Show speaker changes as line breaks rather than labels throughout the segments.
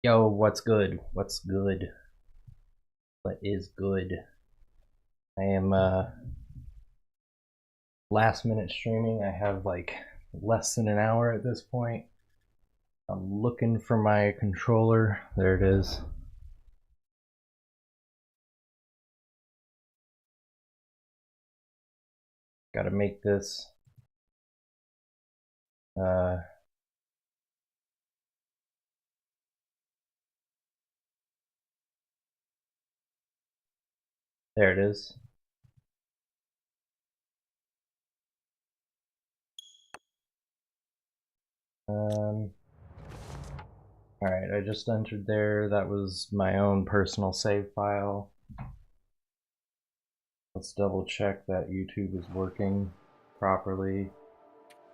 Yo, what's good? What's good? What is good? I am last minute streaming. I have like less than an hour at this point. I'm looking for my controller. There it is. Gotta make this there it is. Alright, I just entered there. That was my own personal save file. Let's double check that YouTube is working properly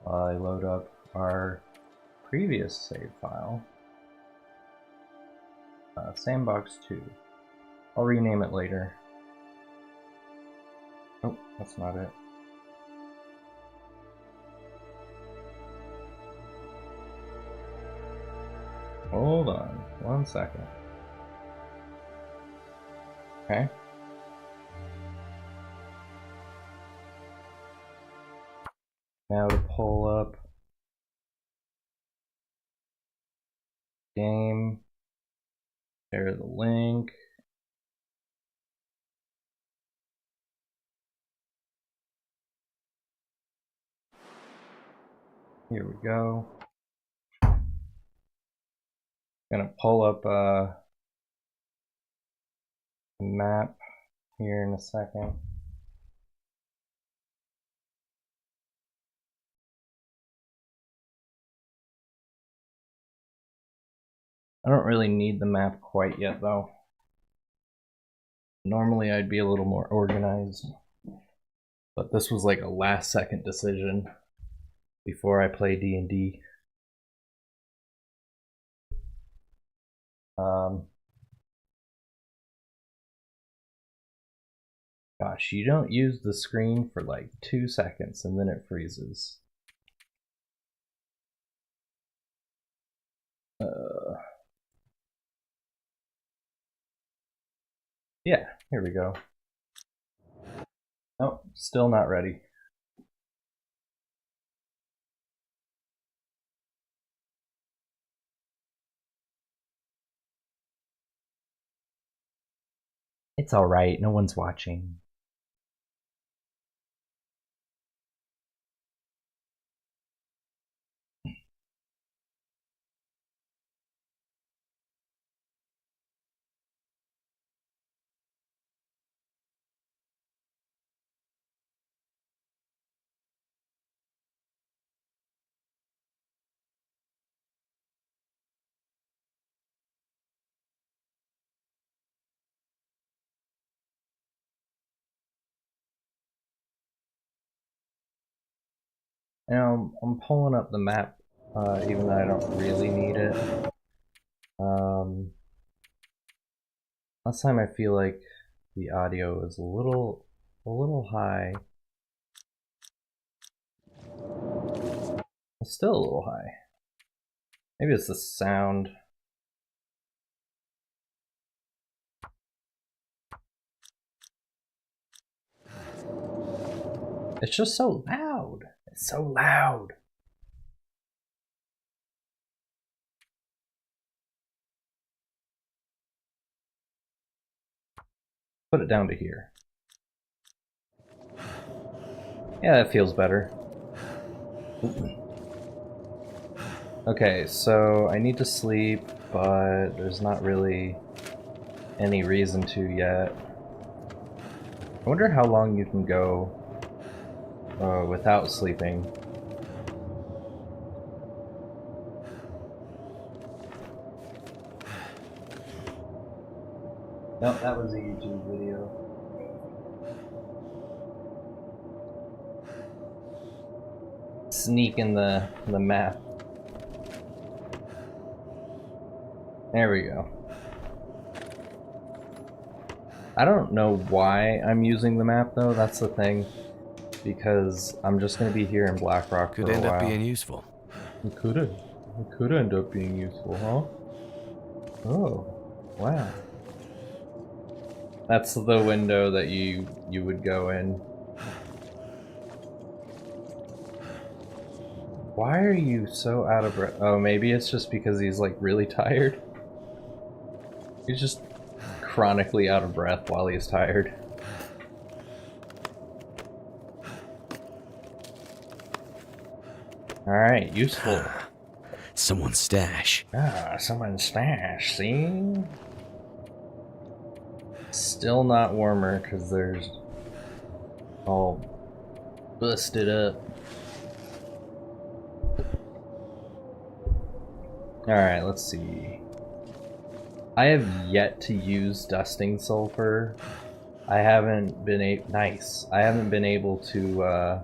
while I load up our previous save file. Sandbox 2. I'll rename it later. Oh, that's not it. Hold on, 1 second. Okay. Now to pull up game, share the link. Here we go. Gonna pull up a map here in a second. I don't really need the map quite yet though. Normally I'd be a little more organized, but this was like a last second decision before I play D&D. Gosh, you don't use the screen for like 2 seconds and then it freezes. Yeah, here we go. Oh, still not ready. It's alright, no one's watching. Now, I'm pulling up the map, even though I don't really need it. Last time I feel like the audio is a little high. It's still a little high. Maybe it's the sound. It's just so loud. It's so loud. Put it down to here. Yeah, that feels better. Okay, so I need to sleep, but there's not really any reason to yet. I wonder how long you can go without sleeping. Nope, that was a YouTube video. Sneak in the map. There we go. I don't know why I'm using the map though, that's the thing. Because I'm just gonna be here in Blackrock for a while.
Could end up being useful.
It could end up being useful, huh? Oh, wow. That's the window that you would go in. Why are you so out of breath? Oh, maybe it's just because he's like really tired. He's just chronically out of breath while he's tired. Alright, useful.
Someone's stash.
Ah, someone's stash, see? Still not warmer because there's all busted up. Alright, let's see. I have yet to use dusting sulfur. I haven't been I haven't been able to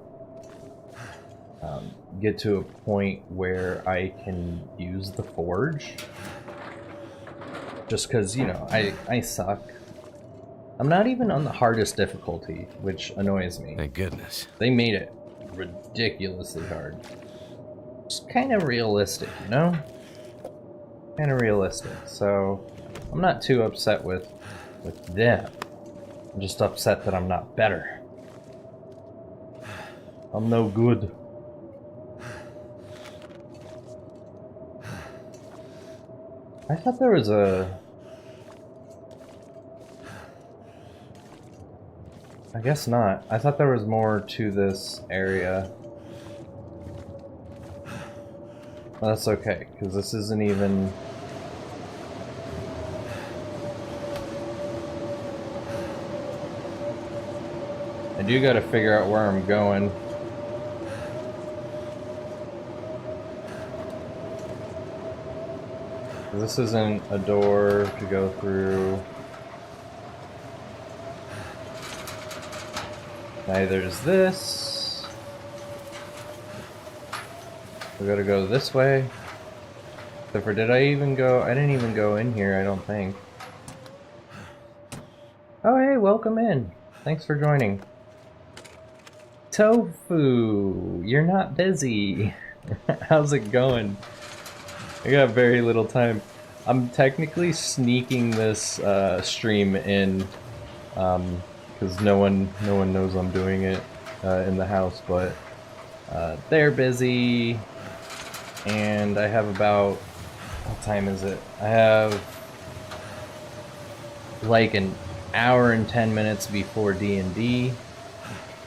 get to a point where I can use the forge. Just because, you know, I suck. I'm not even on the hardest difficulty, which annoys me.
Thank goodness.
They made it ridiculously hard. Just kind of realistic, you know? Kind of realistic. So I'm not too upset with them. I'm just upset that I'm not better. I'm no good. I thought there was a... I guess not. I thought there was more to this area. Well, that's okay, because this isn't even... I do gotta figure out where I'm going. This isn't a door to go through. Neither is this. We gotta go this way. Except for, did I even go? I didn't even go in here, I don't think. Oh, hey, welcome in. Thanks for joining. Tofu, you're not busy. How's it going? I got very little time. I'm technically sneaking this stream in because no one knows I'm doing it in the house, but they're busy, and I have about, what time is it? I have like an hour and 10 minutes before D&D.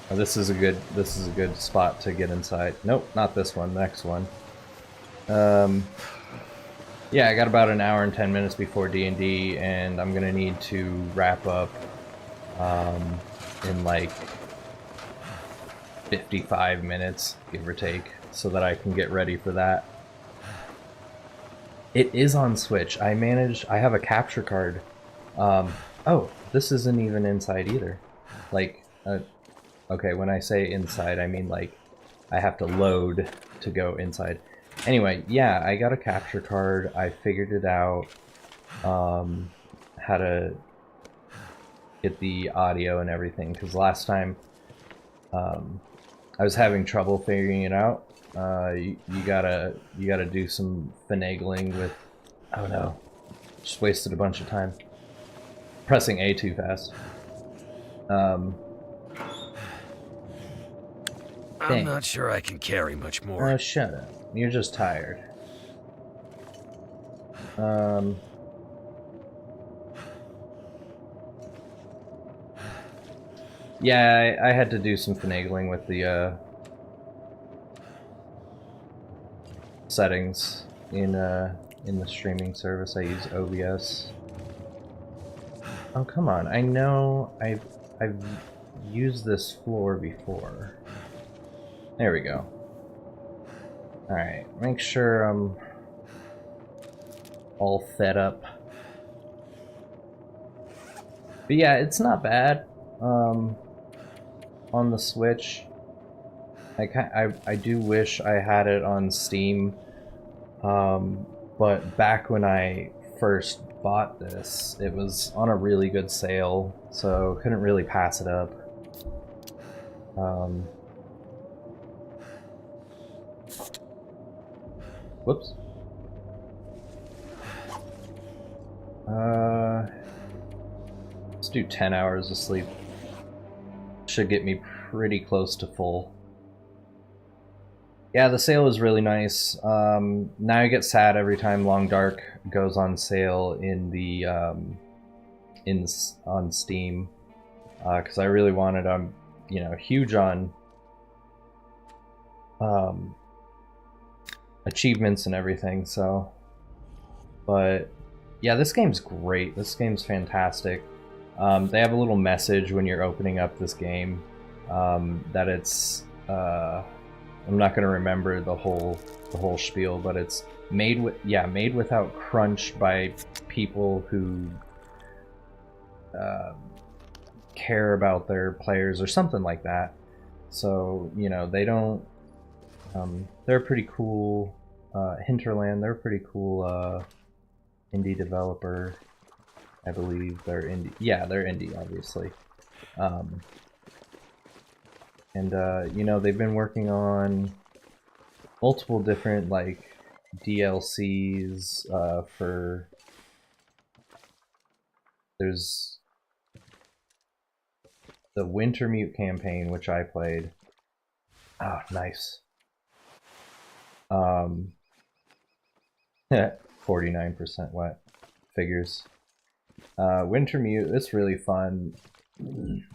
Oh, this is a good spot to get inside. Nope, not this one. Next one. Yeah, I got about an hour and 10 minutes before D&D, and I'm gonna need to wrap up in like 55 minutes, give or take, so that I can get ready for that. It is on Switch. I have a capture card. Oh, this isn't even inside either. Like, okay, when I say inside, I mean like I have to load to go inside. Anyway, yeah, I got a capture card. I figured it out, how to get the audio and everything, because last time I was having trouble figuring it out. You gotta do some finagling with, I don't know, just wasted a bunch of time. Pressing A too fast.
I'm not sure I can carry much more.
Oh, shut up. You're just tired. Yeah, I had to do some finagling with the settings in the streaming service. I use OBS. Oh, come on. I know I've used this floor before. There we go. Alright, make sure I'm all fed up. But yeah, it's not bad. On the Switch. I do wish I had it on Steam. But back when I first bought this, it was on a really good sale, so couldn't really pass it up. Whoops. Let's do 10 hours of sleep. Should get me pretty close to full. Yeah, the sale is really nice. Now I get sad every time Long Dark goes on sale in the on Steam, because I really wanted. I'm huge on achievements and everything. So, but yeah, this game's great. This game's fantastic. They have a little message when you're opening up this game that it's. I'm not going to remember the whole spiel, but it's made without crunch by people who care about their players or something like that. So they don't. They're pretty cool. Hinterland, they're a pretty cool indie developer. I believe they're indie. Yeah, they're indie, obviously. And they've been working on multiple different like DLCs for. There's the Wintermute campaign, which I played. Oh, nice. 49% wet. Figures. Wintermute, it's really fun.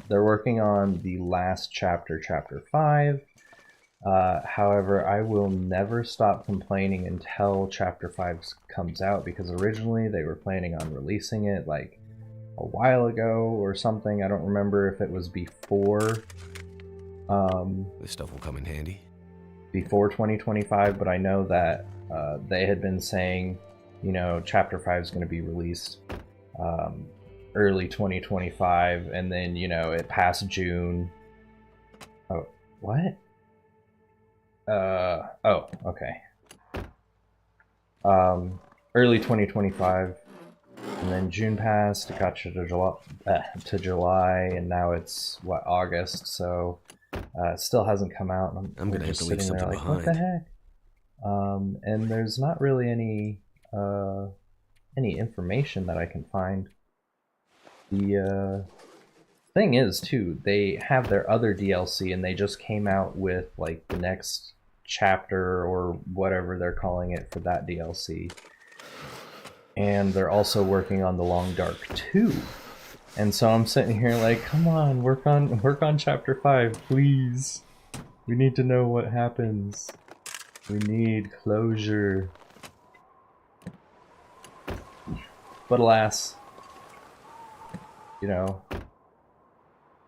They're working on the last chapter, chapter 5. However, I will never stop complaining until chapter 5 comes out, because originally they were planning on releasing it like a while ago or something. I don't remember if it was before.
This stuff will come in handy.
Before 2025, but I know that they had been saying, chapter 5 is going to be released early 2025, and then it passed June. Oh, what? Oh, okay. Early 2025, and then June passed. It got to July, and now it's August. So it still hasn't come out. And
I'm gonna have to leave something
like,
behind.
what the heck? And there's not really any information that I can find. The thing is, too, they have their other DLC, and they just came out with like the next chapter or whatever they're calling it for that DLC. And they're also working on the Long Dark 2. And so I'm sitting here like, come on, work on chapter 5, please. We need to know what happens. We need closure. But alas,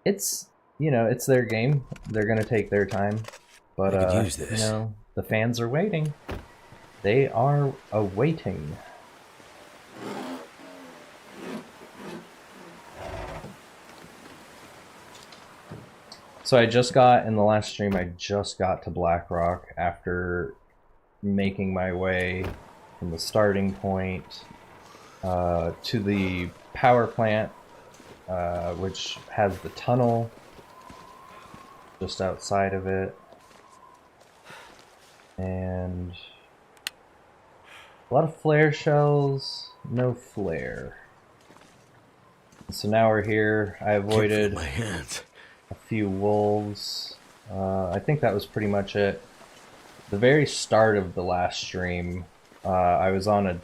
it's it's their game. They're gonna take their time. But
I could use this.
the fans are waiting. They are awaiting. So in the last stream, I just got to Blackrock after making my way from the starting point to the power plant, which has the tunnel just outside of it. And a lot of flare shells, no flare. So now we're here. I avoided
my hands.
A few wolves. I think that was pretty much it. The very start of the last stream, I was on a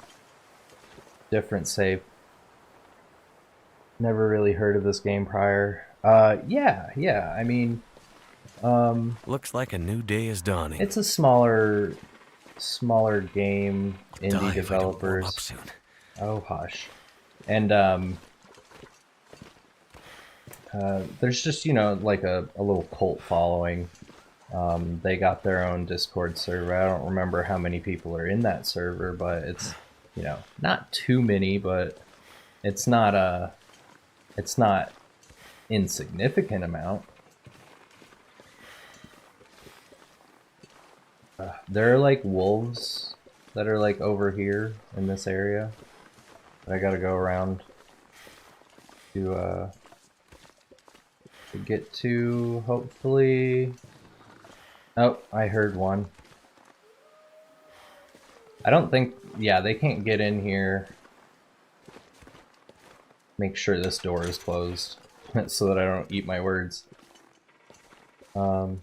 different save. Never really heard of this game prior. Yeah. I mean,
looks like a new day is dawning.
It's a smaller game, indie
Die if I don't warm
developers.
up soon.
Oh hush. And there's just like a little cult following. They got their own Discord server. I don't remember how many people are in that server, but it's not too many, but it's not insignificant amount. There are like wolves that are like over here in this area that I gotta go around to get to, hopefully. Oh, I heard one. I don't think, yeah, they can't get in here make sure this door is closed so that I don't eat my words. Yeah,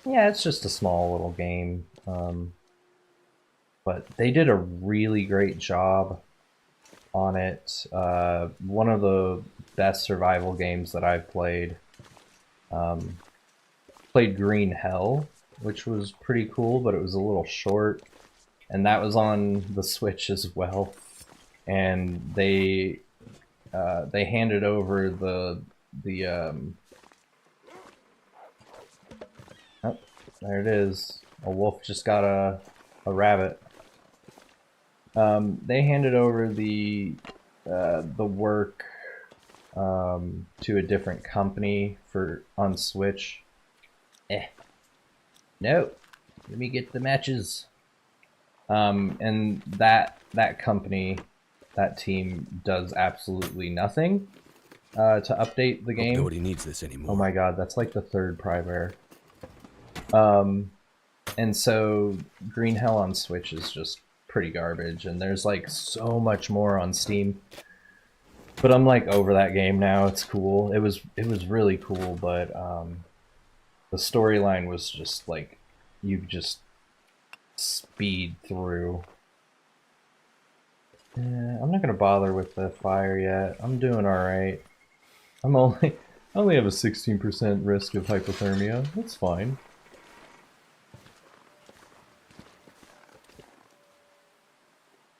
it's just a small little game. But they did a really great job on it. One of the best survival games that I've played. Played Green Hell, which was pretty cool, but it was a little short. And that was on the Switch as well. And they handed over the oh, there it is. A wolf just got a rabbit. They handed over the work to a different company on Switch. No, let me get the matches. And that company, that team does absolutely nothing to update the game.
Nobody needs this anymore.
Oh my god, that's like the third Prybear. And so Green Hell on Switch is just pretty garbage, and there's like so much more on Steam. But I'm like over that game now. It's cool. It was really cool, but the storyline was just like you just speed through. I'm not gonna bother with the fire yet. I'm doing all right. I only have a 16% risk of hypothermia. That's fine.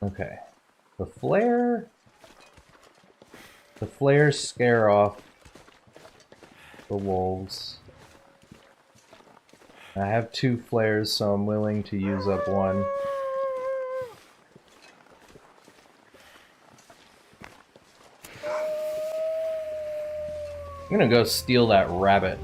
Okay. The flares scare off the wolves. I have 2 flares, so I'm willing to use up one. I'm gonna go steal that rabbit.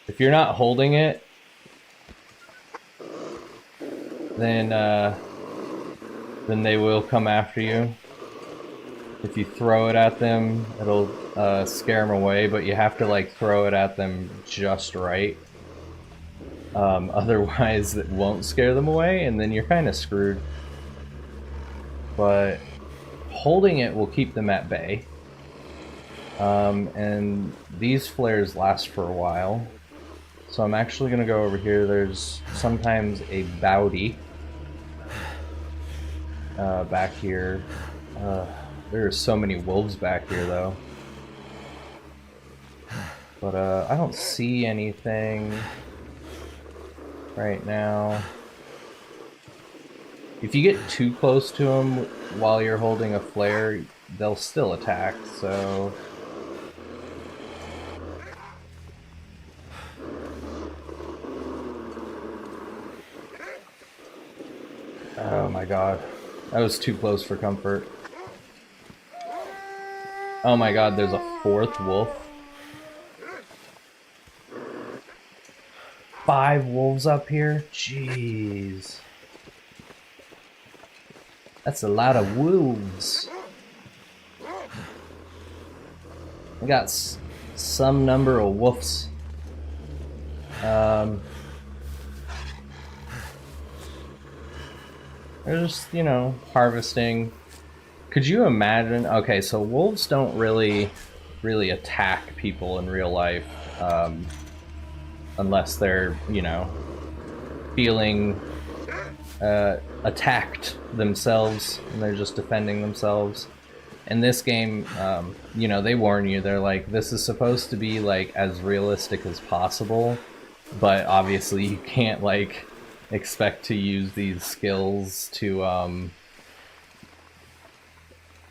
If you're not holding it, then they will come after you. If you throw it at them, it'll scare them away, but you have to like throw it at them just right. Otherwise, it won't scare them away, and then you're kind of screwed. But holding it will keep them at bay. And these flares last for a while. So I'm actually going to go over here. There's sometimes a bowdy back here. There are so many wolves back here, though. But I don't see anything right now. If you get too close to them while you're holding a flare, they'll still attack, so... Oh my god. That was too close for comfort. Oh my god, there's a 4th wolf. 5 wolves up here? Jeez. That's a lot of wolves. I got some number of wolves. They're just, you know, harvesting. Could you imagine? Okay, so wolves don't really attack people in real life, unless they're, you know, feeling attacked themselves and they're just defending themselves. In this game, you know, they warn you. They're like, this is supposed to be like as realistic as possible, but obviously you can't like expect to use these skills to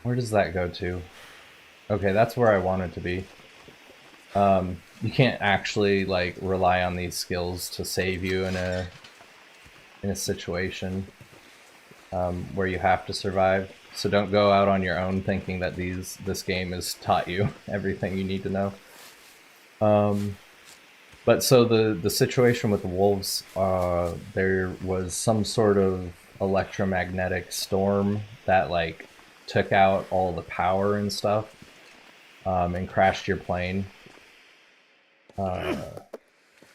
where does that go to? Okay, that's where I want it to be. You can't actually like rely on these skills to save you in a situation where you have to survive. So don't go out on your own thinking that this game has taught you everything you need to know. But so the situation with the wolves, there was some sort of electromagnetic storm that like took out all the power and stuff, and crashed your plane.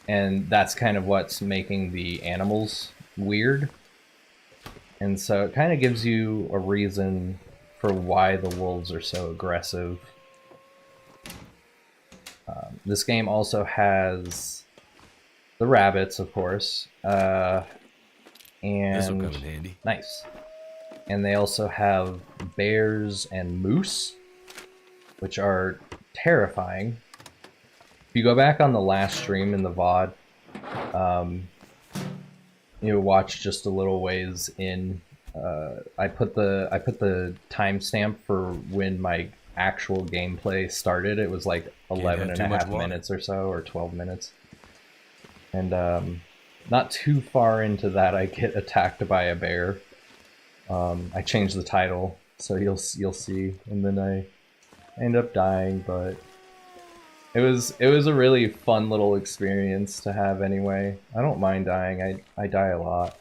and that's kind of what's making the animals weird. And so it kind of gives you a reason for why the wolves are so aggressive. This game also has the rabbits, of course, and
This'll come in handy.
nice. And they also have bears and moose, which are terrifying. If you go back on the last stream in the VOD, you watch just a little ways in. I put the timestamp for when my actual gameplay started. It was like 11 and a half minutes or so, or 12 minutes. And not too far into that, I get attacked by a bear. I changed the title, so you'll see, and then I end up dying, but it was a really fun little experience to have anyway. I don't mind dying. I die a lot.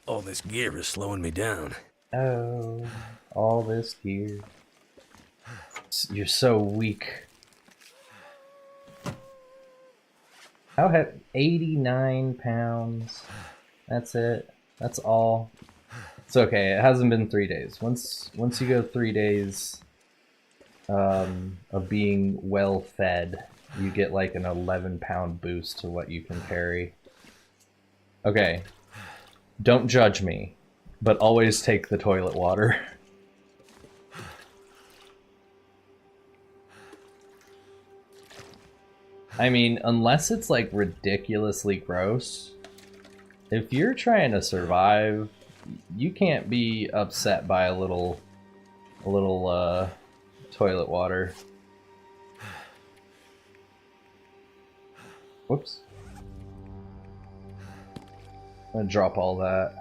All this gear is slowing me down.
Oh, all this gear. You're so weak. How have 89 pounds? That's it. That's all. It's okay. It hasn't been 3 days. Once you go 3 days of being well fed, you get like an 11-pound boost to what you can carry. Okay. Don't judge me, but always take the toilet water. I mean, unless it's like ridiculously gross, if you're trying to survive, you can't be upset by a little toilet water. Whoops. I'm gonna drop all that.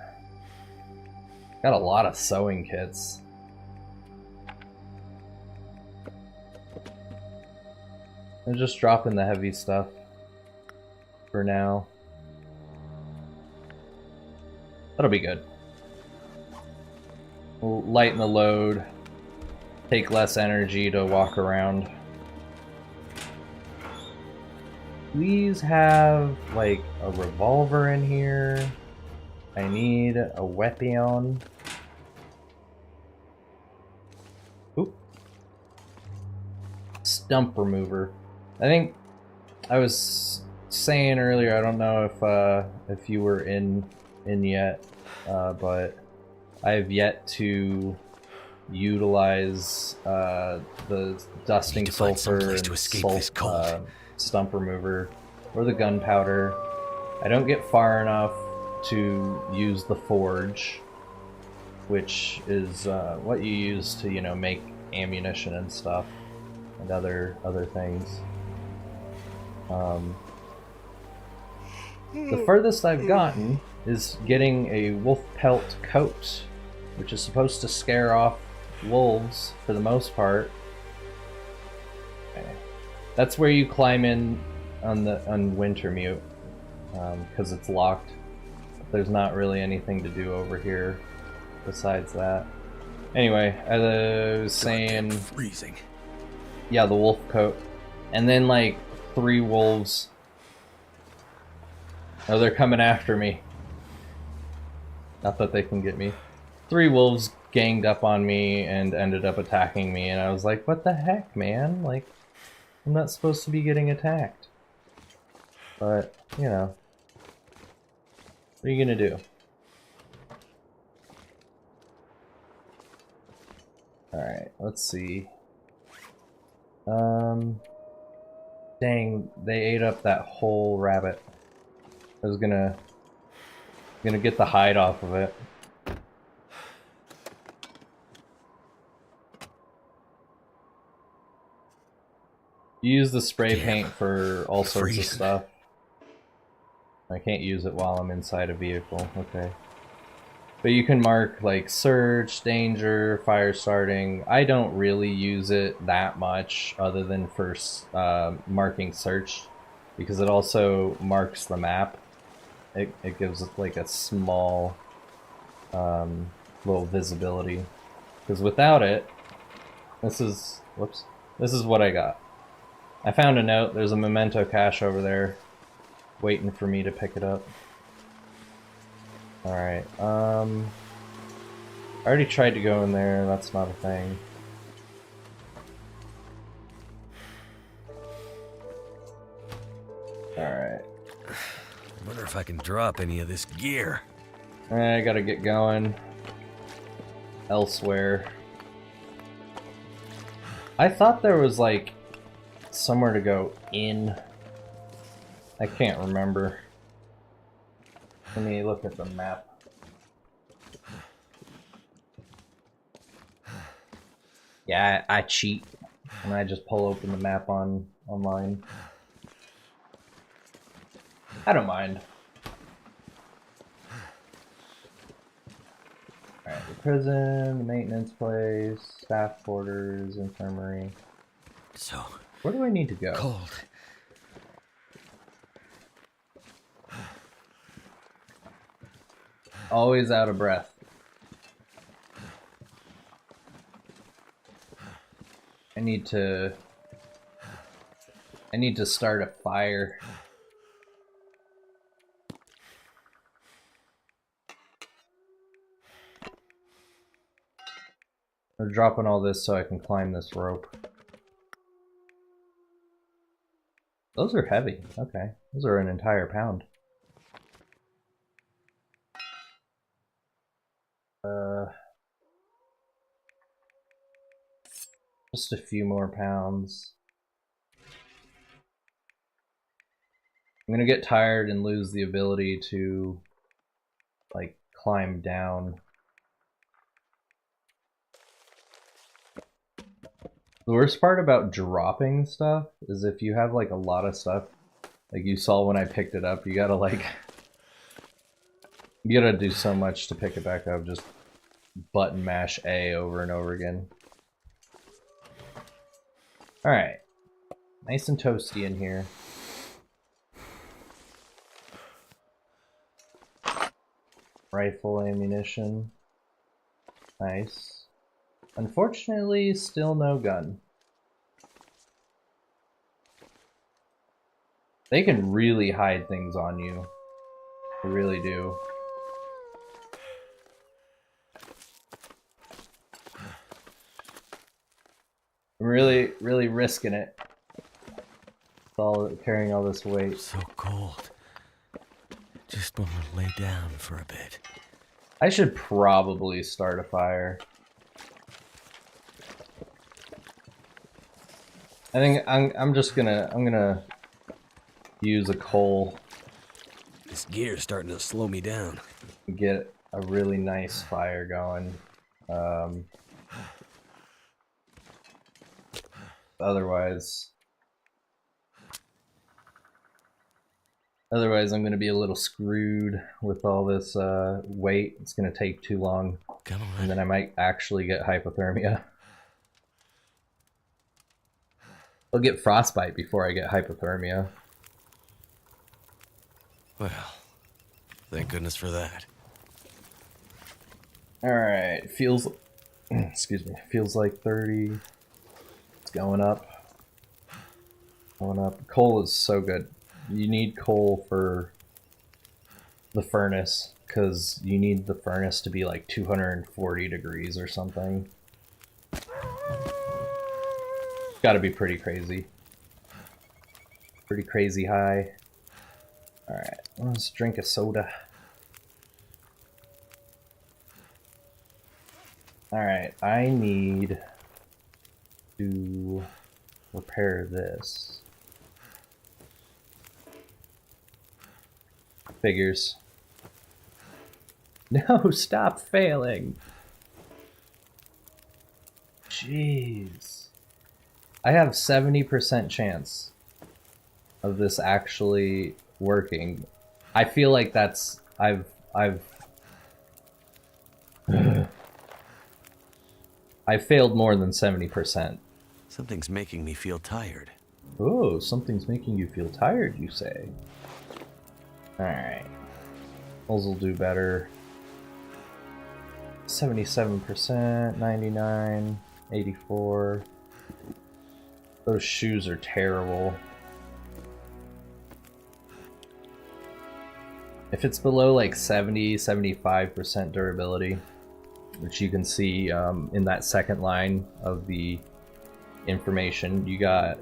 Got a lot of sewing kits. I'm just dropping the heavy stuff for now. That'll be good. We'll lighten the load, take less energy to walk around. Please have like a revolver in here. I need a weapon. Oop. Stump remover. I think I was saying earlier, I don't know if you were in yet, but I have yet to utilize the dusting sulfur and stump remover or the gunpowder. I don't get far enough to use the forge, which is what you use to, you know, make ammunition and stuff and other things. The furthest I've gotten is getting a wolf pelt coat, which is supposed to scare off wolves for the most part. Okay. That's where you climb in on Wintermute, because it's locked. There's not really anything to do over here besides that. Anyway, as I was saying,
freezing.
Yeah, the wolf coat, and then like 3 wolves. Oh, they're coming after me. Not that they can get me. 3 wolves ganged up on me and ended up attacking me, and I was like, what the heck, man? Like, I'm not supposed to be getting attacked. But, you know. What are you gonna do? Alright, let's see. Dang, they ate up that whole rabbit. I was gonna get the hide off of it. You use the spray paint for all sorts of stuff. I can't use it while I'm inside a vehicle. Okay. But you can mark like search, danger, fire starting. I don't really use it that much other than for marking search, because it also marks the map. It gives it like a small little visibility. Because without it, this is what I got. I found a note. There's a memento cache over there waiting for me to pick it up. Alright, I already tried to go in there. That's not a thing. Alright.
I wonder if I can drop any of this gear.
I gotta get going elsewhere. I thought there was like somewhere to go in. I can't remember. Let me look at the map. Yeah, I cheat and I just pull open the map online. I don't mind. Alright, the prison, the maintenance place, staff quarters, infirmary.
So,
where do I need to go?
Cold.
Always out of breath. I need to start a fire. We're dropping all this so I can climb this rope. Those are heavy. Okay. Those are an entire pound. Just a few more pounds. I'm gonna get tired and lose the ability to, like, climb down. The worst part about dropping stuff is if you have, like, a lot of stuff, like you saw when I picked it up, you gotta, like, you gotta do so much to pick it back up, just button mash A over and over again. Alright. Nice and toasty in here. Rifle ammunition. Nice. Unfortunately, still no gun. They can really hide things on you. They really do. I'm really risking it. Carrying all this weight.
So cold. Just want to lay down for a bit.
I should probably start a fire. I think I'm gonna use a coal.
This gear's starting to slow me down.
Get a really nice fire going. Otherwise I'm gonna be a little screwed with all this weight. It's gonna take too long.
Come on.
And then I might actually get hypothermia. I'll get frostbite before I get hypothermia.
Well, thank goodness for that.
Alright, feels excuse me, feels like 30. It's going up. Going up. Coal is so good. You need coal for the furnace, because you need the furnace to be like 240 degrees or something. Gotta be pretty crazy. Pretty crazy high. Alright, let's drink a soda. Alright, I need to repair this. Figures. No, stop failing. Jeez. I have 70% chance of this actually working. I feel like that's I've I failed more than 70%.
Something's making me feel tired.
Oh, something's making you feel tired, you say. Alright. Those will do better. 77%, 99, 84. Those shoes are terrible. If it's below like 70-75% durability, which you can see in that second line of the information, you got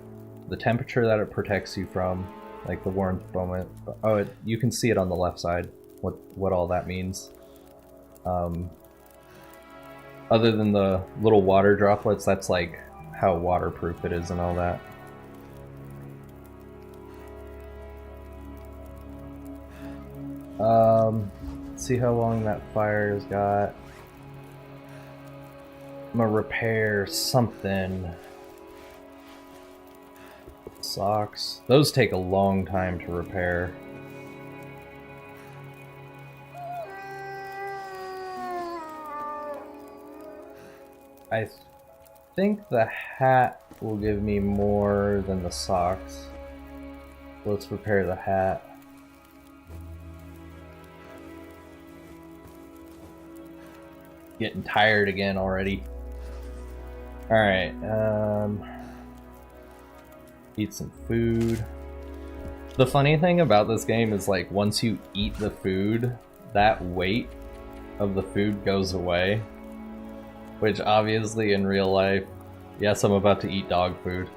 the temperature that it protects you from, like the warmth moment. Oh, you can see it on the left side, what all that means. Other than the little water droplets, that's like how waterproof it is and all that. See how long that fire's got. I'm gonna repair something. Socks. Those take a long time to repair. I think the hat will give me more than the socks. Let's repair the hat. Getting tired again already. Alright, eat some food. The funny thing about this game is, like, once you eat the food, that weight of the food goes away. Which obviously in real life, yes, I'm about to eat dog food.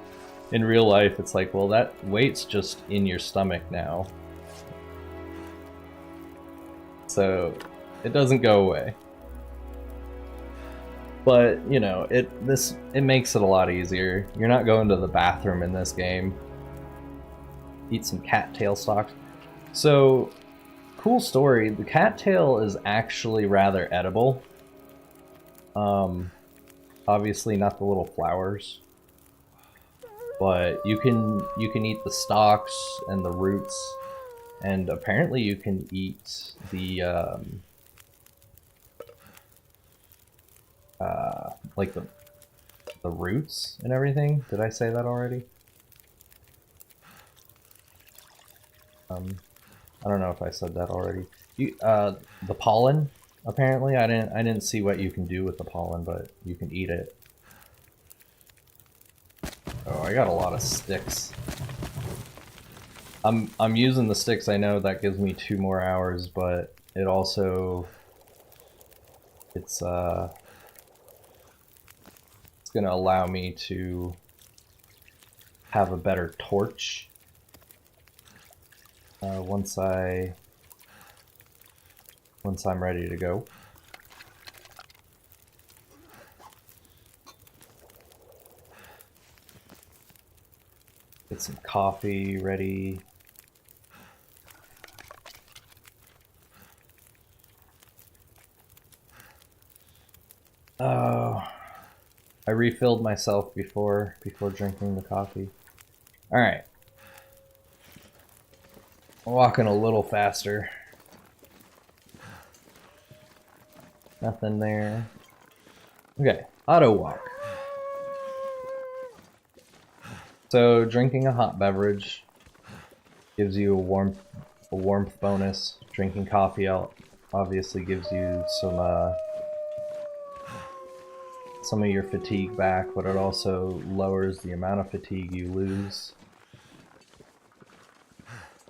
In real life, it's like, well, that weight's just in your stomach now. So, it doesn't go away. But, you know, it makes it a lot easier. You're not going to the bathroom in this game. Eat some cattail stalks. So, cool story. The cattail is actually rather edible. Obviously not the little flowers. But you can eat the stalks and the roots. And apparently you can eat the, like the roots and everything. Did I say that already? I don't know if I said that already. The pollen, apparently. I didn't see what you can do with the pollen, but you can eat it. Oh, I got a lot of sticks. I'm using the sticks. I know that gives me 2 more hours, but it also it's gonna allow me to have a better torch once I'm ready to go. Get some coffee ready. Oh, I refilled myself before drinking the coffee. All right, walking a little faster. Nothing there. Okay, auto walk. So drinking a hot beverage gives you a warmth bonus. Drinking coffee obviously gives you some of your fatigue back, but it also lowers the amount of fatigue you lose.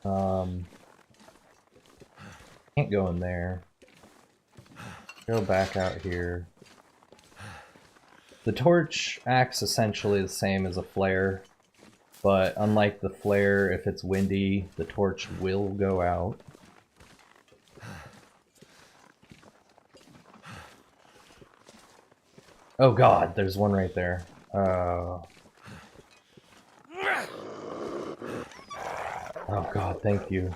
Can't go in there. Go back out here. The torch acts essentially the same as a flare, but unlike the flare, if it's windy, the torch will go out. Oh god, there's one right there. Oh god, thank you.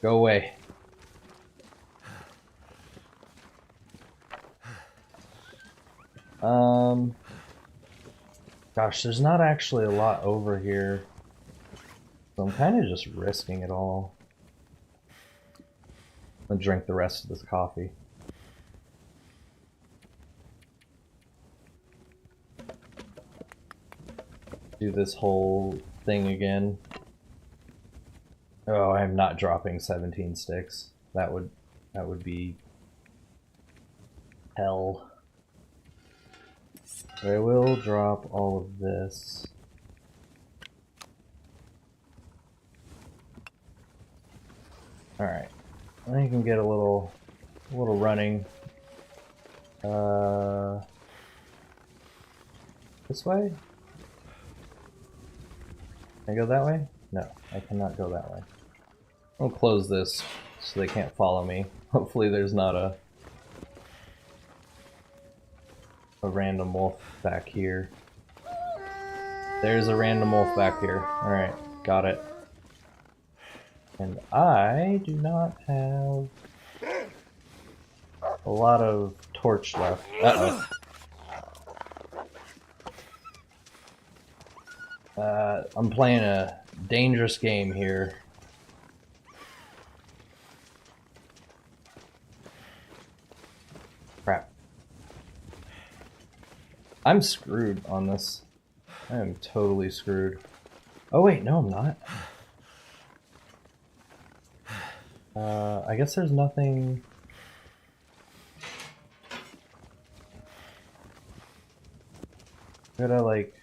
Go away. Gosh, there's not actually a lot over here. So I'm kind of just risking it all. I'm gonna drink the rest of this coffee. Do this whole thing again. Oh, I'm not dropping 17 sticks. That would be hell. But I will drop all of this. Alright. Then you can get a little running. This way? Can I go that way? No, I cannot go that way. I'll close this so they can't follow me. Hopefully there's not a random wolf back here. There's a random wolf back here. Alright, got it. And I do not have a lot of torch left. Uh-oh. I'm playing a dangerous game here. Crap. I'm screwed on this. I am totally screwed. Oh wait, no I'm not. I guess there's nothing... Gotta like...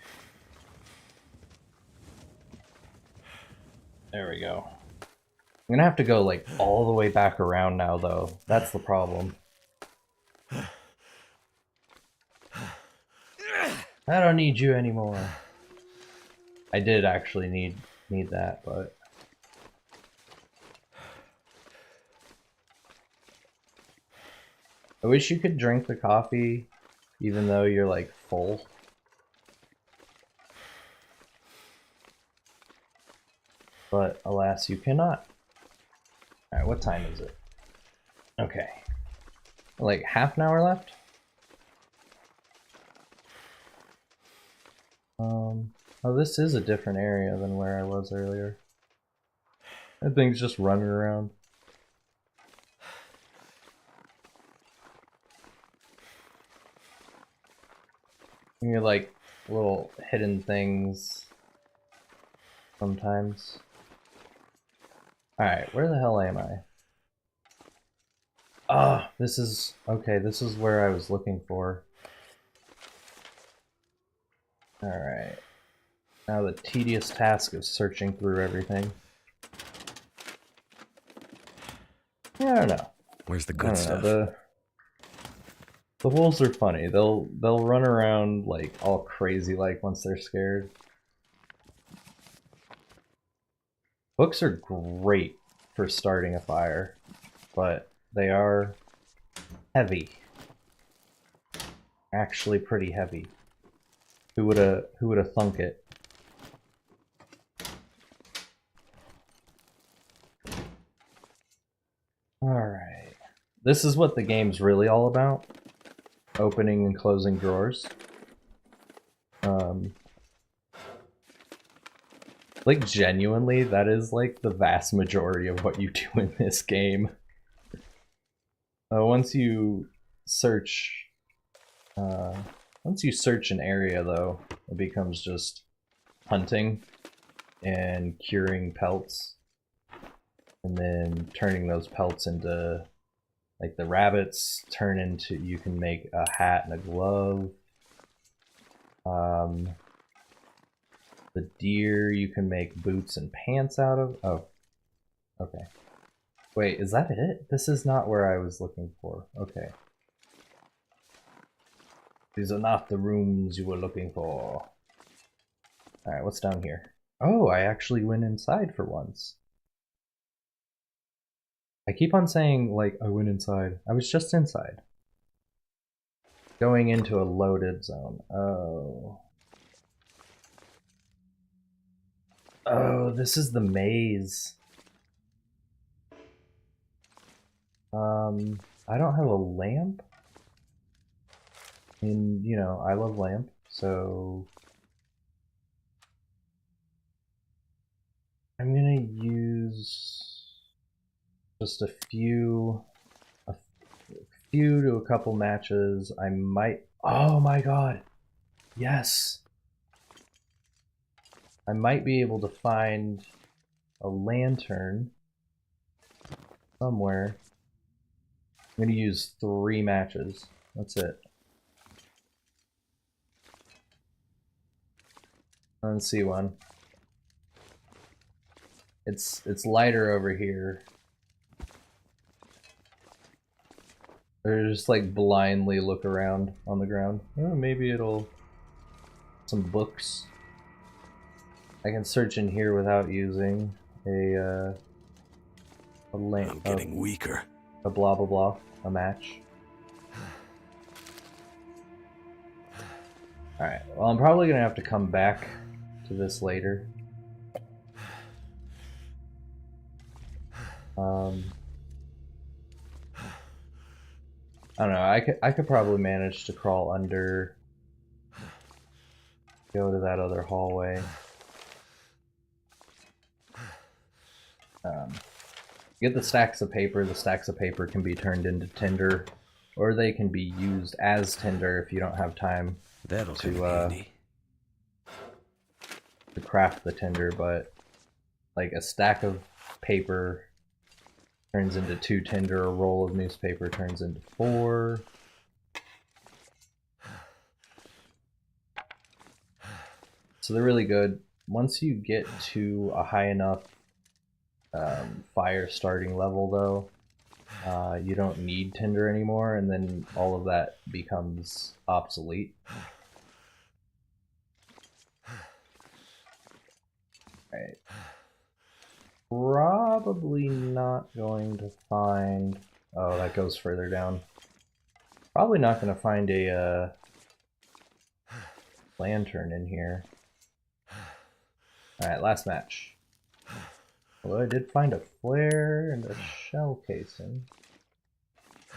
There we go. I'm gonna have to go like all the way back around now though. That's the problem. I don't need you anymore. I did actually need that, but... I wish you could drink the coffee even though you're like full. But alas, you cannot. Alright, what time is it? Okay. Like half an hour left? Oh, this is a different area than where I was earlier. That thing's just running around. You get like little hidden things sometimes. Alright, where the hell am I? Ah, this is... Okay, this is where I was looking for. Alright. Now the tedious task of searching through everything. Yeah, I don't know.
Where's the good stuff?
The wolves are funny. They'll run around like all crazy like once they're scared. Books are great for starting a fire, but they are heavy. Actually pretty heavy. Who woulda thunk it? Alright. This is what the game's really all about. Opening and closing drawers. Like genuinely, that is like the vast majority of what you do in this game. Once you search an area though, it becomes just hunting and curing pelts. And then turning those pelts into, like the rabbits turn into, you can make a hat and a glove. The deer you can make boots and pants out of. Oh, okay. Wait, is that it? This is not where I was looking for. Okay. These are not the rooms you were looking for. Alright, what's down here? Oh, I actually went inside for once. I keep on saying, like, I went inside. I was just inside. Going into a loaded zone. Oh. Oh, this is the maze. I don't have a lamp. I mean, you know, I love lamp, so... I'm gonna use just a few to a couple matches. I might... Oh my god! Yes! I might be able to find a lantern somewhere. I'm gonna use 3 matches. That's it. Let's see one. It's lighter over here. Or just like blindly look around on the ground. Oh, maybe it'll... some books. I can search in here without using a lamp.
I'm getting weaker.
A blah blah blah. A match. Alright, well I'm probably gonna have to come back to this later. I don't know, I could probably manage to crawl under, go to that other hallway. Get the stacks of paper can be turned into tinder, or they can be used as tinder if you don't have time
That'll come in handy.
to craft the tinder, but like a stack of paper turns into 2 tinder, a roll of newspaper turns into 4. So they're really good. Once you get to a high enough fire starting level though, you don't need tinder anymore, and then all of that becomes obsolete. Right. Probably not going to find... Oh, that goes further down. Probably not going to find a lantern in here. Alright, last match. Although I did find a flare and a shell casing.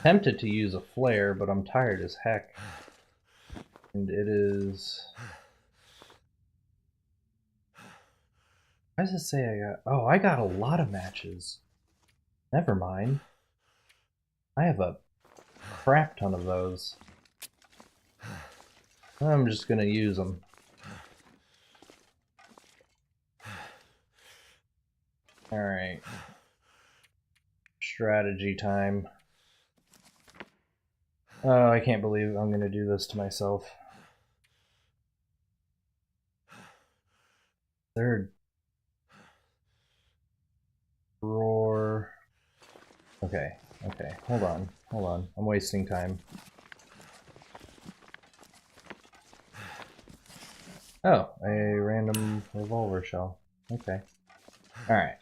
Tempted to use a flare, but I'm tired as heck. And it is... Why does it say I got... Oh, I got a lot of matches. Never mind. I have a crap ton of those. I'm just gonna use them. Alright. Strategy time. Oh, I can't believe I'm gonna do this to myself. Third drawer. Okay, hold on. I'm wasting time. Oh, a random revolver shell. Okay. Alright.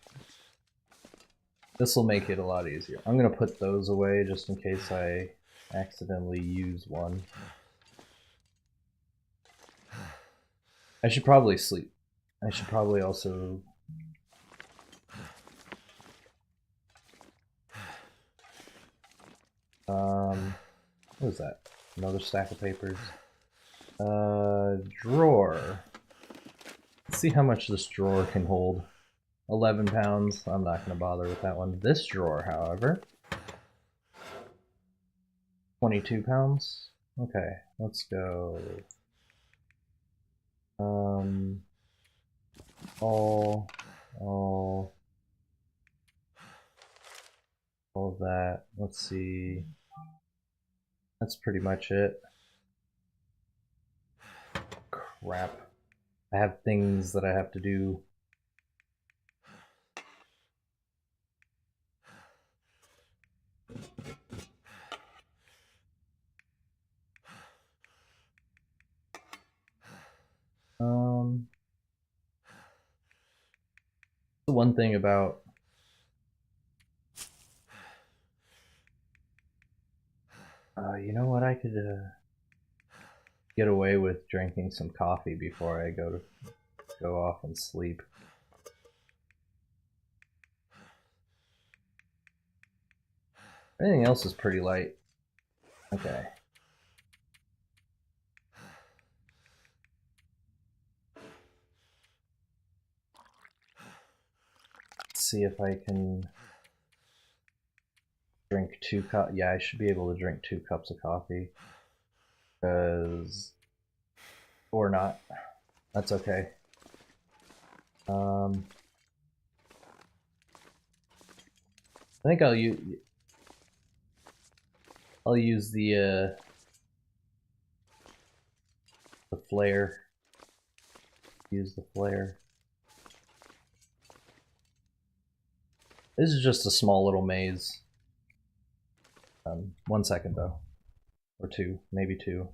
This will make it a lot easier. I'm gonna put those away just in case I accidentally use one. I should probably sleep. I should probably also... what is that? Another stack of papers. Drawer. Let's see how much this drawer can hold. 11 pounds. I'm not going to bother with that one. This drawer, however. 22 pounds. Okay, let's go. All of that. Let's see. That's pretty much it. Crap. I have things that I have to do. The one thing about you know what, I could get away with drinking some coffee before I go off and sleep. Everything else is pretty light. Okay. Let's see if I can drink 2 cups. Yeah, I should be able to drink 2 cups of coffee. Or not. That's okay. I think I'll use the flare. Use the flare. This is just a small little maze. 1 second though. Or 2, maybe 2.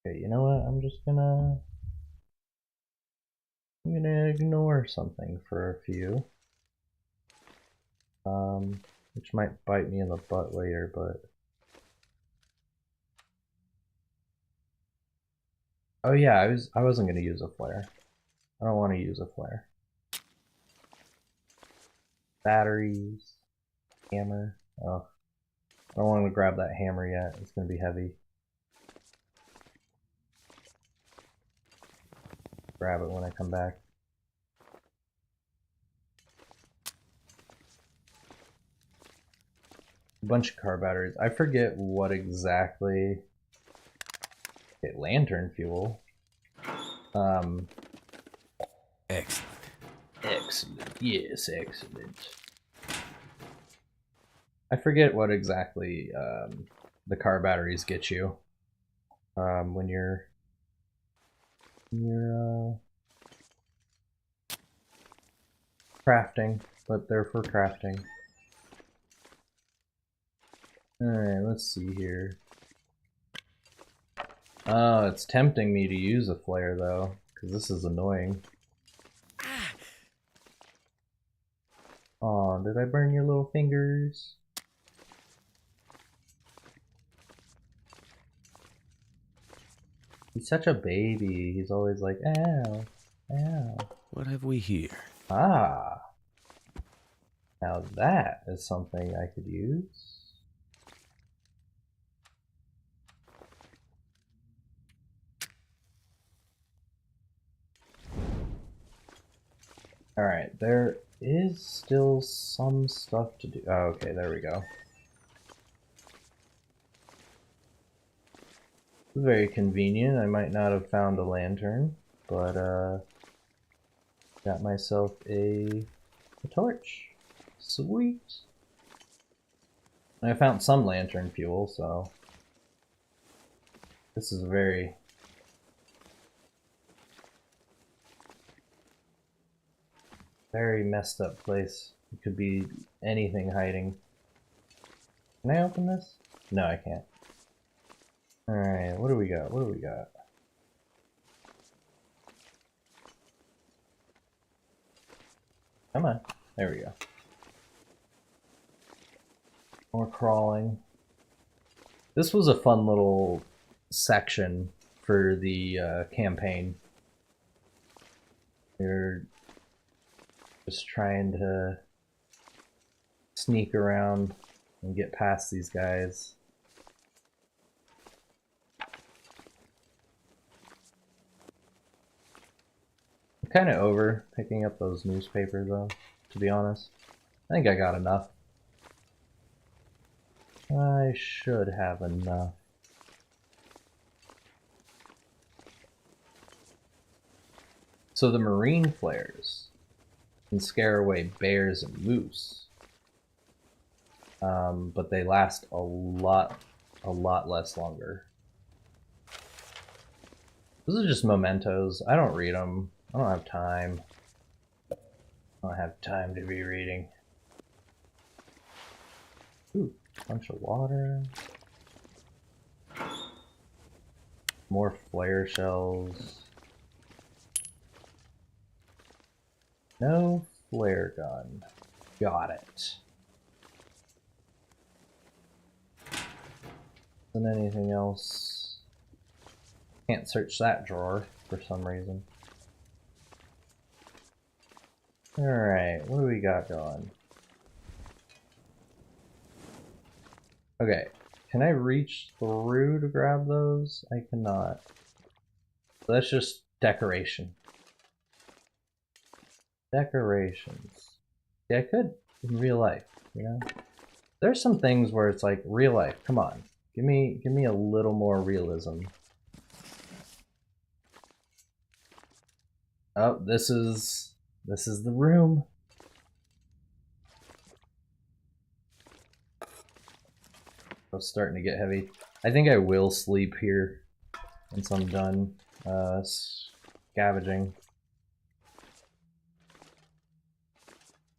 Okay, you know what? I'm gonna ignore something for a few. Which might bite me in the butt later, but oh yeah, I wasn't gonna use a flare. I don't want to use a flare. Batteries, hammer. Oh, I don't want to grab that hammer yet. It's gonna be heavy. Grab it when I come back. A bunch of car batteries. I forget what exactly. Okay, lantern fuel.
Excellent.
Excellent. Yes, excellent. I forget what exactly the car batteries get you when you're crafting, but they're for crafting. Alright, let's see here. Oh, it's tempting me to use a flare though, because this is annoying. Oh, did I burn your little fingers? He's such a baby. He's always like, ow, ow.
What have we here?
Ah. Now that is something I could use. Alright, there is still some stuff to do. Oh, okay, there we go. Very convenient. I might not have found a lantern, but got myself a torch. Sweet. I found some lantern fuel, so this is a very messed up place. It could be anything hiding. Can I open this? No, I can't. Alright, what do we got? What do we got? Come on. There we go. More crawling. This was a fun little section for the campaign. You're just trying to sneak around and get past these guys. I'm kind of over picking up those newspapers though, to be honest. I think I got enough. I should have enough. So the marine flares can scare away bears and moose, but they last a lot less longer. Those are just mementos. I don't read them. I don't have time. I don't have time to be reading. Ooh, bunch of water. More flare shells. No flare gun. Got it. Isn't anything else? Can't search that drawer for some reason. Alright, what do we got going? Okay, can I reach through to grab those? I cannot. So that's just decoration. Decorations. Yeah, I could in real life, you know? There's some things where it's like, real life, come on. Give me a little more realism. Oh, this is the room. It's starting to get heavy. I think I will sleep here once I'm done scavenging.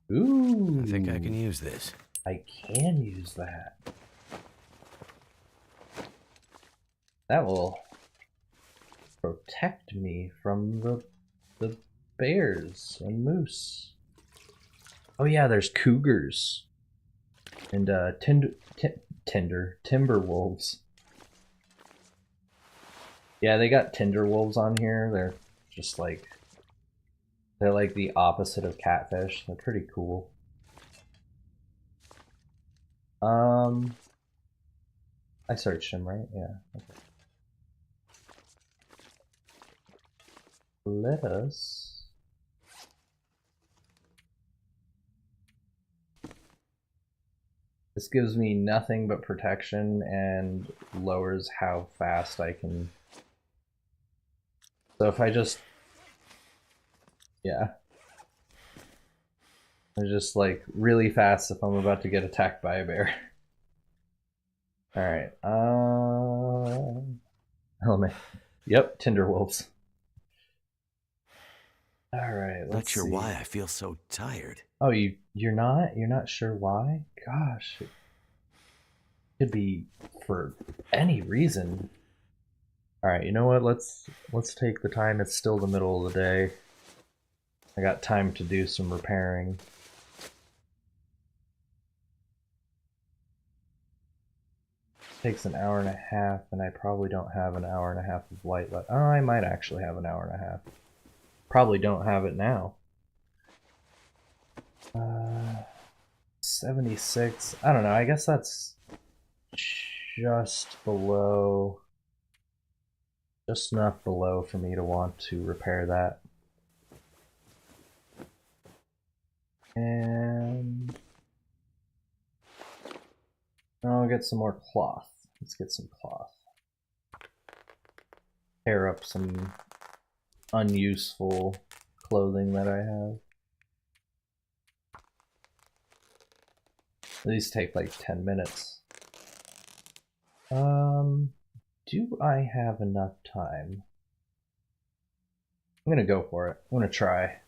Ooh.
I think I can use this.
I can use that. That will protect me from the bears and moose. Oh yeah, there's cougars and timber wolves. Yeah, they got tinder wolves on here. They're just like the opposite of catfish. They're pretty cool. I searched him, right? Yeah. Okay. Let us. This gives me nothing but protection and lowers how fast I can. So if I just, yeah, I'm just like really fast if I'm about to get attacked by a bear. All right. Oh man. Yep, Tinderwolves. All right. Let's
Not sure
see.
why I feel so tired.
Oh, you're not? You're not sure why? Gosh, it could be for any reason. All right, you know what? Let's take the time. It's still the middle of the day. I got time to do some repairing. Takes an hour and a half, and I probably don't have an hour and a half of light left. Oh, I might actually have an hour and a half. Probably don't have it now. 76. I don't know. I guess that's just below, just enough below for me to want to repair that. And I'll get some more cloth. Let's get some cloth. Tear up some unuseful clothing that I have. These take like 10 minutes. Do I have enough time? I'm gonna go for it. I'm gonna try.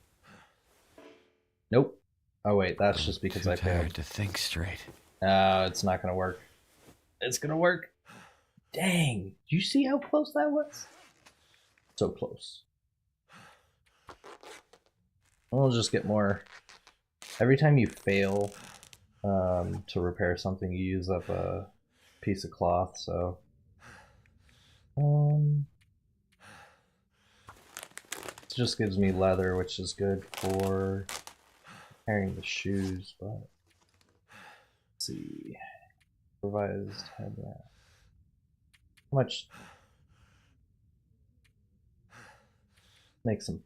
Nope. Oh wait, that's just because I failed.
Tired to think straight.
It's not gonna work. It's gonna work. Dang! Do you see how close that was? So close. We'll just get more. Every time you fail to repair something, you use up a piece of cloth. So, it just gives me leather, which is good for repairing the shoes. But let's see, improvised head wrap. How much? Make some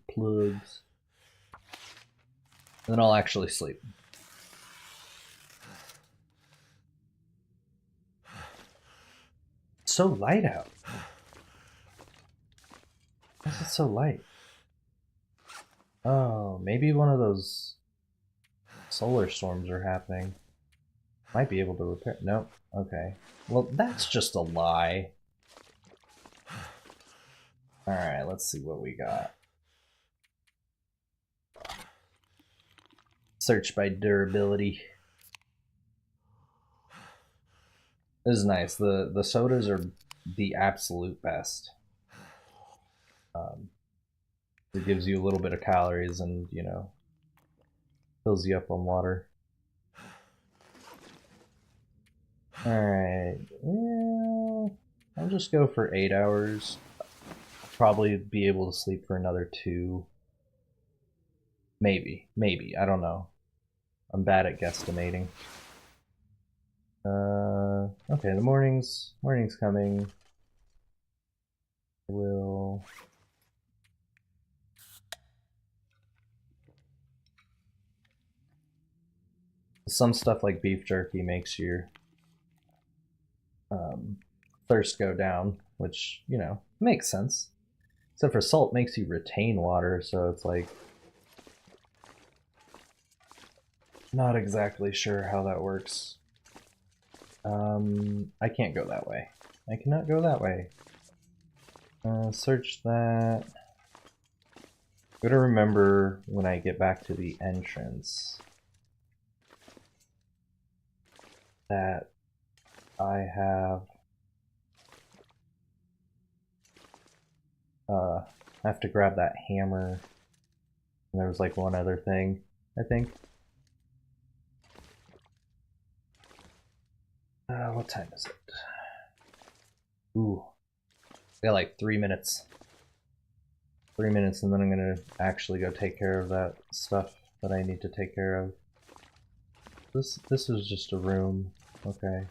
plugs, and then I'll actually sleep. It's so light out. Why is it so light? Oh, maybe one of those solar storms are happening. Might be able to repair. Nope. Okay. Well, that's just a lie. Alright, let's see what we got. Search by durability. This is nice. The sodas are the absolute best. It gives you a little bit of calories and, you know, fills you up on water. Alright. Yeah, I'll just go for 8 hours. Probably be able to sleep for another 2. Maybe. I don't know. I'm bad at guesstimating. Okay, the morning's coming. Will some stuff like beef jerky makes your thirst go down, which, you know, makes sense. Except for salt makes you retain water, so it's like... Not exactly sure how that works. I can't go that way. I cannot go that way. Search that. I'm gonna remember when I get back to the entrance that I have to grab that hammer. And there was like one other thing, I think. What time is it? Ooh. I got like 3 minutes. 3 minutes, and then I'm gonna actually go take care of that stuff that I need to take care of. This is just a room. Okay.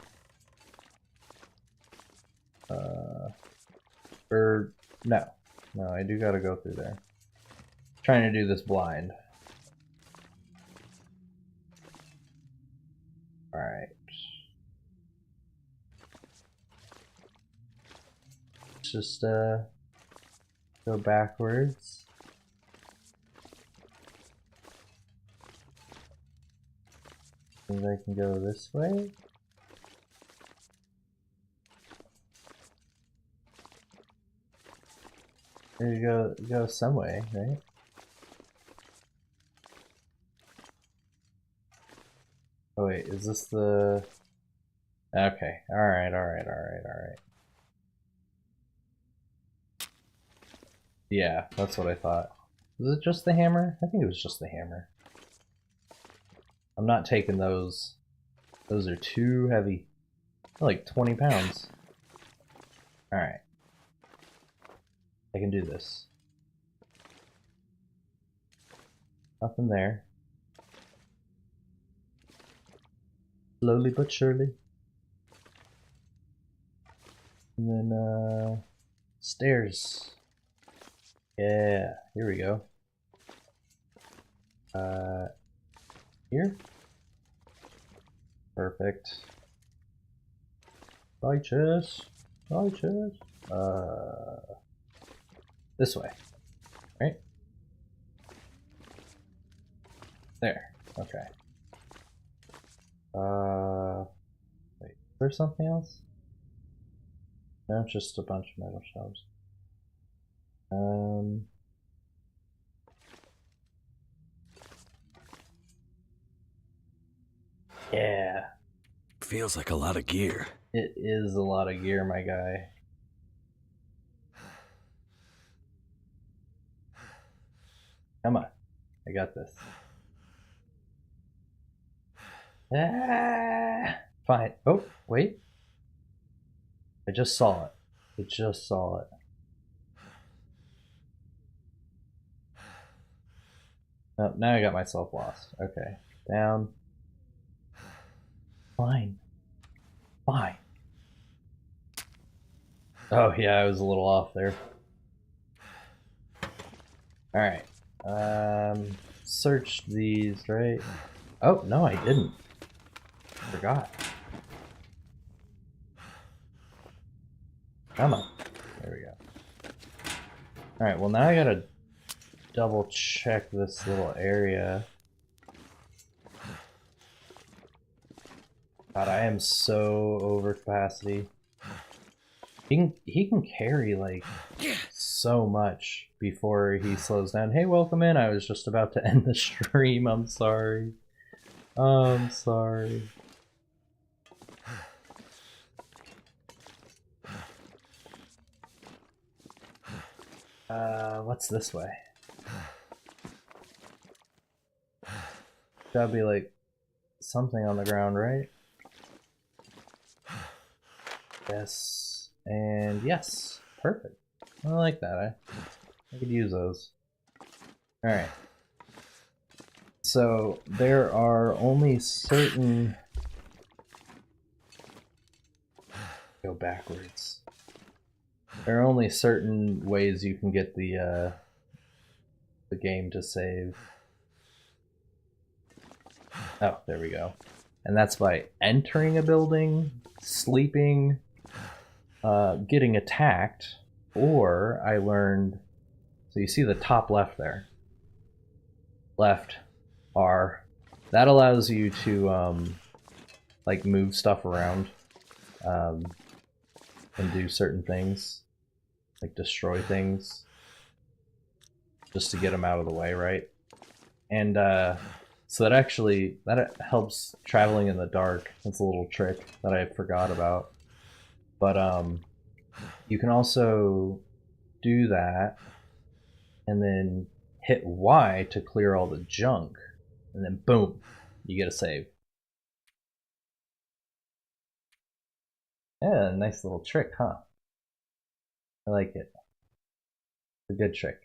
Or no. No, I do gotta go through there. Trying to do this blind. Alright. Just go backwards. And I can go this way. There you go some way, right? Oh wait, is this the... Okay, alright. Yeah, that's what I thought. Was it just the hammer? I think it was just the hammer. I'm not taking those. Those are too heavy. They're like 20 pounds. Alright. I can do this. Nothing there. Slowly but surely. And then, stairs. Yeah, here we go. Here? Perfect. Bye, chest. Bye, chest. This way. Right? There. Okay. Wait, is there something else? No, just a bunch of metal shelves. Yeah.
Feels like a lot of gear.
It is a lot of gear, my guy. Come on. I got this. Ah! Fine. Oh, wait. I just saw it. I just saw it. Oh, now I got myself lost. Okay. Down. Fine. Fine. Oh, yeah, I was a little off there. Alright. Search these, right? Oh, no, I didn't. Forgot. Come on. There we go. Alright, well now I gotta double check this little area. God, I am so over capacity. He can carry like so much before he slows down. Hey, welcome in. I was just about to end the stream. I'm sorry. I'm sorry. What's this way? Gotta be like something on the ground, right? Yes, and yes. Perfect. I like that. I could use those. Alright. So, there are only certain... Go backwards. There are only certain ways you can get the game to save. Oh, there we go. And that's by entering a building, sleeping, getting attacked, or I learned. So you see the top left there, left R. That allows you to like move stuff around um, and do certain things, like destroy things, just to get them out of the way, right? And so that helps traveling in the dark. That's a little trick that I forgot about. But you can also do that and then hit Y to clear all the junk, and then boom, you get a save. Yeah, nice little trick, huh? I like it. It's a good trick.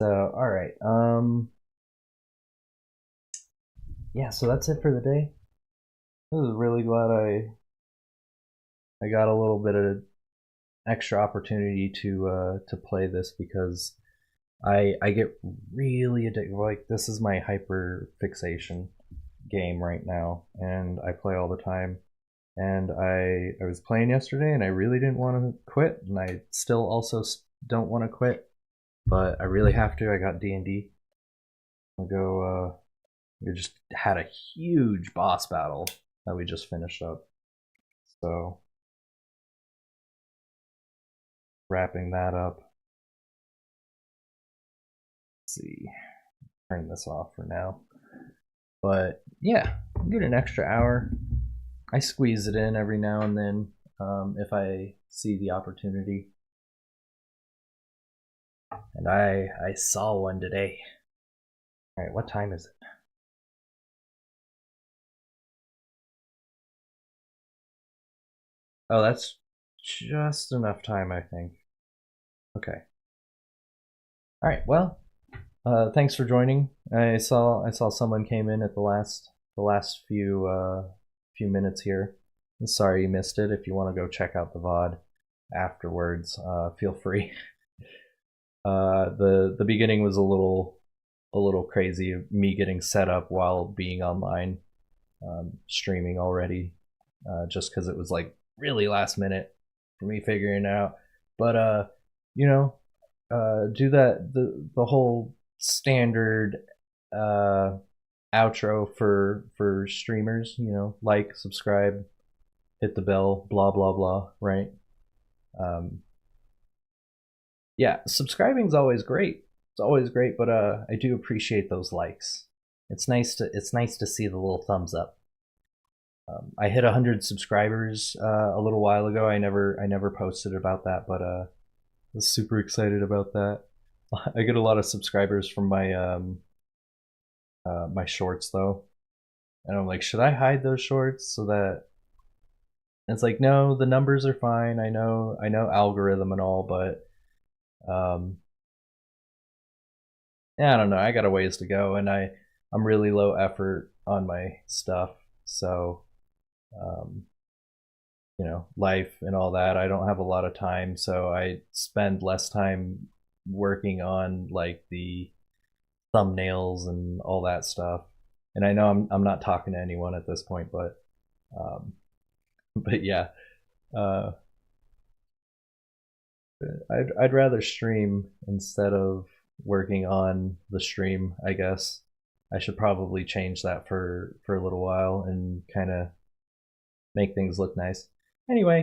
So, all right. Yeah, so that's it for the day. I was really glad I got a little bit of extra opportunity to play this, because I get really addicted. Like, this is my hyper fixation game right now, and I play all the time. And I was playing yesterday, and I really didn't want to quit, and I still also don't want to quit, but I really have to. I got D&D. I'll go. We just had a huge boss battle that we just finished up, so wrapping that up. Let's see, turn this off for now. But yeah, get an extra hour. I squeeze it in every now and then if I see the opportunity. And I saw one today. All right, what time is it? Oh, that's just enough time, I think. Okay. All right. Well, thanks for joining. I saw someone came in at the last few minutes here. I'm sorry you missed it. If you want to go check out the VOD afterwards, feel free. The beginning was a little crazy, me getting set up while being online, streaming already, just because it was like really last minute for me figuring it out. But you know, do that the whole standard uh, outro for streamers. You know, like, subscribe, hit the bell, blah blah blah. Right? Um, yeah, subscribing's always great. It's always great, but I do appreciate those likes. It's nice to see the little thumbs up. I hit 100 subscribers a little while ago. I never posted about that, but I was super excited about that. I get a lot of subscribers from my shorts though, and I'm like, should I hide those shorts so that? And it's like, no, the numbers are fine. I know algorithm and all, but um, yeah, I don't know. I got a ways to go, and I'm really low effort on my stuff, so um, you know, life and all that. I don't have a lot of time, so I spend less time working on like the thumbnails and all that stuff. And I know I'm not talking to anyone at this point, but um, but yeah, uh, I'd rather stream instead of working on the stream, I guess. I should probably change that for a little while and kind of make things look nice. Anyway,